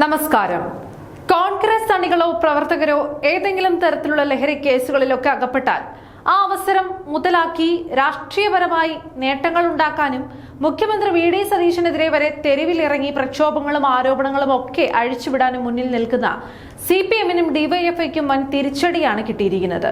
നമസ്കാരം. കോൺഗ്രസ് അണികളോ പ്രവർത്തകരോ ഏതെങ്കിലും തരത്തിലുള്ള ലഹരി കേസുകളിലൊക്കെ അകപ്പെട്ടാൽ ആ അവസരം മുതലാക്കി രാഷ്ട്രീയപരമായി നേട്ടങ്ങൾ ഉണ്ടാക്കാനും മുഖ്യമന്ത്രി വി ഡി സതീശനെതിരെ വരെ തെരുവിലിറങ്ങി പ്രക്ഷോഭങ്ങളും ആരോപണങ്ങളും ഒക്കെ അഴിച്ചുവിടാനും മുന്നിൽ നിൽക്കുന്ന CPM-നും DYFIക്കും വൻ തിരിച്ചടിയാണ് കിട്ടിയിരിക്കുന്നത്.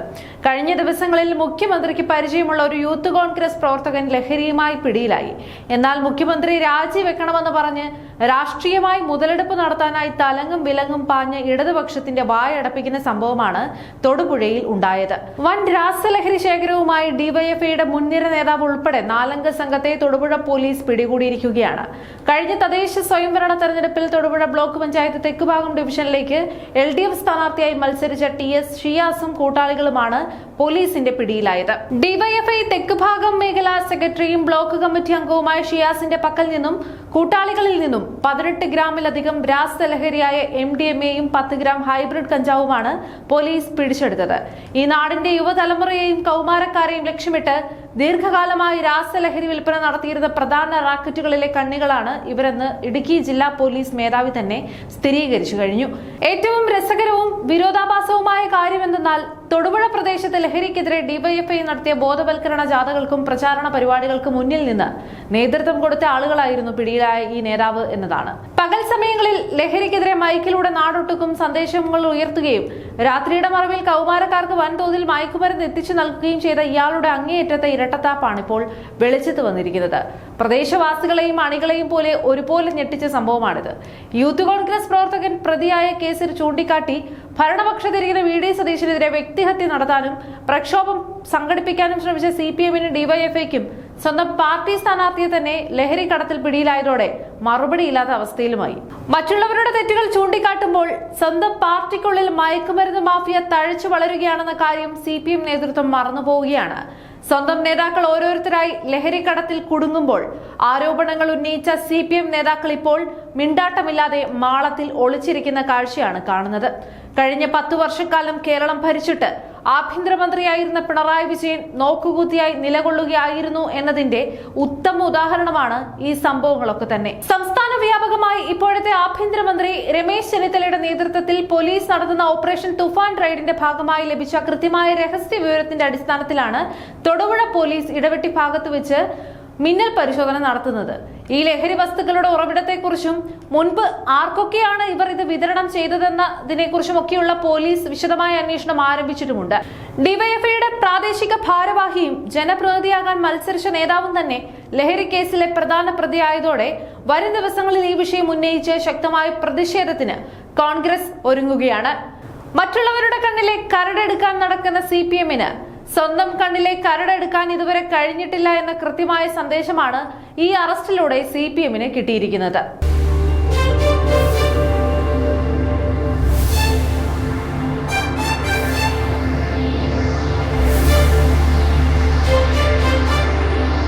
കഴിഞ്ഞ ദിവസങ്ങളിൽ മുഖ്യമന്ത്രിക്ക് പരിചയമുള്ള ഒരു യൂത്ത് കോൺഗ്രസ് പ്രവർത്തകൻ ലഹരിയുമായി പിടിയിലായി. എന്നാൽ മുഖ്യമന്ത്രി രാജിവെക്കണമെന്ന് പറഞ്ഞ് രാഷ്ട്രീയമായി മുതലെടുപ്പ് നടത്താനായി തലങ്ങും വിലങ്ങും പാഞ്ഞ് ഇടതുപക്ഷത്തിന്റെ വായടപ്പിക്കുന്ന സംഭവമാണ് തൊടുപുഴയിൽ ഉണ്ടായത്. വൻ രാസലഹരി ശേഖരവുമായി DYFIയുടെ മുൻനിര നേതാവ് ഉൾപ്പെടെ 4 അംഗ സംഘത്തെ തൊടുപുഴ പോലീസ് പിടികൂടിയിരിക്കുകയാണ്. കഴിഞ്ഞ തദ്ദേശ സ്വയംഭരണ തെരഞ്ഞെടുപ്പിൽ തൊടുപുഴ ബ്ലോക്ക് പഞ്ചായത്ത് തെക്കുഭാഗം ഡിവിഷനിലേക്ക് LDF സ്ഥാനാർത്ഥിയായി മത്സരിച്ച TS ഷിയാസും കൂട്ടാളികളുമാണ് പോലീസിന്റെ പിടിയിലായത്. DYFI തെക്കുഭാഗം മേഖലാ സെക്രട്ടറിയും ബ്ലോക്ക് കമ്മിറ്റി അംഗവുമായ ഷിയാസിന്റെ പക്കൽ നിന്നും കൂട്ടാളികളിൽ നിന്നും 18 ഗ്രാമിലധികം രാസലഹരിയായ MDMA-യും 10 ഗ്രാം ഹൈബ്രിഡ് കഞ്ചാവുമാണ് പോലീസ് പിടിച്ചെടുത്തത്. ഈ നാടിന്റെ യുവതലമുറയെയും കൗമാരക്കാരെയും ലക്ഷ്യമിട്ട് ദീർഘകാലമായി രാസലഹരി വിൽപ്പന നടത്തിയിരുന്ന പ്രധാന റാക്കറ്റുകളിലെ കണ്ണികളാണ് ഇവരെന്ന് ഇടുക്കി ജില്ലാ പോലീസ് മേധാവി തന്നെ സ്ഥിരീകരിച്ചു കഴിഞ്ഞു. ഏറ്റവും രസകരവും വിരോധാഭാസവുമായ കാര്യമെന്തെന്നാൽ തൊടുപുഴ പ്രദേശത്ത് ലഹരിക്കെതിരെ DYFI നടത്തിയ ബോധവൽക്കരണ ജാഥകൾക്കും പ്രചാരണ പരിപാടികൾക്കും മുന്നിൽ നിന്ന് നേതൃത്വം കൊടുത്ത ആളുകളായിരുന്നു പിടിയിലായ ഈ നേതാവ് എന്നതാണ്. പകൽ സമയങ്ങളിൽ ലഹരിക്കെതിരെ മൈക്കിലൂടെ നാടൊട്ടുക്കും സന്ദേശങ്ങൾ ഉയർത്തുകയും രാത്രിയുടെ മറവിൽ കൗമാരക്കാർക്ക് വൻതോതിൽ മയക്കുമരുന്ന് എത്തിച്ചു നൽകുകയും ചെയ്ത ഇയാളുടെ അങ്ങേയറ്റത്തെ ഇരട്ടത്താപ്പാണ് ഇപ്പോൾ വെളിച്ചത്ത് വന്നിരിക്കുന്നത്. പ്രദേശവാസികളെയും അണികളെയും പോലെ ഒരുപോലെ ഞെട്ടിച്ച സംഭവമാണിത്. യൂത്ത് കോൺഗ്രസ് പ്രവർത്തകൻ പ്രതിയായ കേസിൽ ചൂണ്ടിക്കാട്ടി ഭരണപക്ഷത്തിരിക്കുന്ന വി ഡി സതീശനെതിരെ വ്യക്തിഹത്യ നടത്താനും പ്രക്ഷോഭം സംഘടിപ്പിക്കാനും ശ്രമിച്ച CPM-നും DYFIക്കും സ്വന്തം പാർട്ടി സ്ഥാനാർത്ഥിയെ തന്നെ ലഹരി കടത്തിൽ പിടിയിലായതോടെ മറുപടിയില്ലാത്ത അവസ്ഥയിലുമായി. മറ്റുള്ളവരുടെ തെറ്റുകൾ ചൂണ്ടിക്കാട്ടുമ്പോൾ സ്വന്തം പാർട്ടിക്കുള്ളിൽ മയക്കുമരുന്ന് മാഫിയ തഴച്ചു വളരുകയാണെന്ന കാര്യം CPM നേതൃത്വം മറന്നുപോവുകയാണ്. സ്വന്തം നേതാക്കൾ ഓരോരുത്തരായി ലഹരി കടത്തിൽ കുടുങ്ങുമ്പോൾ ആരോപണങ്ങൾ ഉന്നയിച്ച CPM നേതാക്കൾ ഇപ്പോൾ മിണ്ടാട്ടമില്ലാതെ മാളത്തിൽ ഒളിച്ചിരിക്കുന്ന കാഴ്ചയാണ് കാണുന്നത്. കഴിഞ്ഞ 10 വർഷക്കാലം കേരളം ഭരിച്ചിട്ട് ആഭ്യന്തരമന്ത്രിയായിരുന്ന പിണറായി വിജയൻ നോക്കുകുത്തിയായി നിലകൊള്ളുകയായിരുന്നു എന്നതിന്റെ ഉത്തമ ഉദാഹരണമാണ് ഈ സംഭവങ്ങളൊക്കെ തന്നെ. സംസ്ഥാന വ്യാപകമായി ഇപ്പോഴത്തെ ആഭ്യന്തരമന്ത്രി രമേശ് ചെന്നിത്തലയുടെ നേതൃത്വത്തിൽ പോലീസ് നടത്തുന്ന ഓപ്പറേഷൻ തുഫാൻ റൈഡിന്റെ ഭാഗമായി ലഭിച്ച കൃത്യമായ രഹസ്യ വിവരത്തിന്റെ അടിസ്ഥാനത്തിലാണ് തൊടുപുഴ പോലീസ് ഇടവെട്ടി ഭാഗത്ത് വെച്ച് മിന്നൽ പരിശോധന നടത്തുന്നത്. ഈ ലഹരി വസ്തുക്കളുടെ ഉറവിടത്തെക്കുറിച്ചും മുൻപ് ആർക്കൊക്കെയാണ് ഇവർ ഇത് വിതരണം ചെയ്തതെന്നതിനെക്കുറിച്ചും ഒക്കെയുള്ള പോലീസ് വിശദമായ അന്വേഷണം ആരംഭിച്ചിട്ടുമുണ്ട്. DYFIയുടെ പ്രാദേശിക ഭാരവാഹിയും ജനപ്രതിനിധിയാകാൻ മത്സരിച്ച നേതാവും തന്നെ ലഹരി കേസിലെ പ്രധാന പ്രതിയായതോടെ വരും ദിവസങ്ങളിൽ ഈ വിഷയം ഉന്നയിച്ച് ശക്തമായ പ്രതിഷേധത്തിന് കോൺഗ്രസ് ഒരുങ്ങുകയാണ്. മറ്റുള്ളവരുടെ കണ്ണിലെ കരടെടുക്കാൻ നടക്കുന്ന CPM-ന് സ്വന്തം കണ്ണിലെ കരടെടുക്കാൻ ഇതുവരെ കഴിഞ്ഞിട്ടില്ല എന്ന കൃത്യമായ സന്ദേശമാണ് ഈ അറസ്റ്റിലൂടെ CPM-ന് കിട്ടിയിരിക്കുന്നത്.